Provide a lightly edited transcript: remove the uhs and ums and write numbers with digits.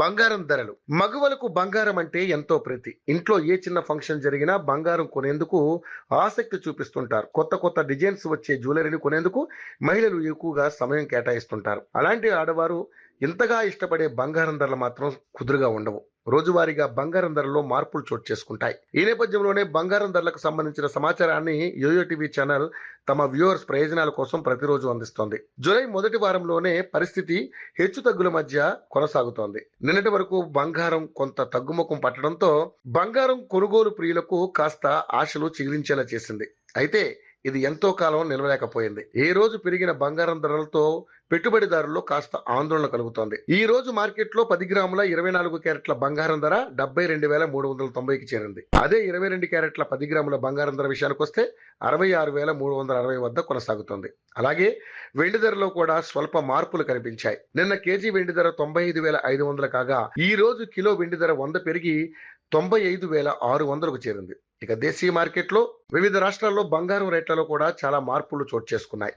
బంగారం ధరలు. మగువలకు బంగారం అంటే ఎంతో ప్రీతి. ఇంట్లో ఏ చిన్న ఫంక్షన్ జరిగినా బంగారం కొనేందుకు ఆసక్తి చూపిస్తుంటారు. కొత్త కొత్త డిజైన్స్ వచ్చే జ్యువెలరీని కొనేందుకు మహిళలు ఎక్కువగా సమయం కేటాయిస్తుంటారు. అలాంటి ఆడవారు ఇంతగా ఇష్టపడే బంగారం ధరలు మాత్రం కుదురుగా ఉండవు. రోజువారీగా బంగారం ధరల్లో మార్పులు చోటు చేసుకుంటాయి. ఈ నేపథ్యంలోనే బంగారం ధరలకు సంబంధించిన సమాచారాన్ని యోయో టీవీ ఛానల్ తమ వ్యూవర్స్ ప్రయోజనాల కోసం ప్రతిరోజు అందిస్తోంది. జూలై మొదటి వారంలోనే పరిస్థితి హెచ్చుతగ్గుల మధ్య కొనసాగుతోంది. నిన్నటి వరకు బంగారం కొంత తగ్గుముఖం పట్టడంతో బంగారం కొనుగోలు ప్రియులకు కాస్త ఆశలు చిగిరించేలా చేసింది. అయితే ఇది ఎంతో కాలం నిలవలేకపోయింది. ఏ రోజు పెరిగిన బంగారం ధరలతో పెట్టుబడిదారుల్లో కాస్త ఆందోళన కలుగుతోంది. ఈ రోజు మార్కెట్లో 10 గ్రాముల 24 క్యారెట్ల బంగారం ధర 72,390కి చేరింది. అదే 22 క్యారెట్ల 10 గ్రాముల బంగారం ధర విషయానికి వస్తే 66,360 వద్ద కొనసాగుతోంది. అలాగే వెండి ధరలో కూడా స్వల్ప మార్పులు కనిపించాయి. నిన్న కేజీ వెండి ధర 95,500 కాగా ఈ రోజు కిలో వెండి ధర 100 పెరిగి 95,600కు చేరింది. ఇక దేశీయ మార్కెట్లో వివిధ రాష్ట్రాల్లో బంగారం రేట్లలో కూడా చాలా మార్పులు చోటు చేసుకున్నాయి.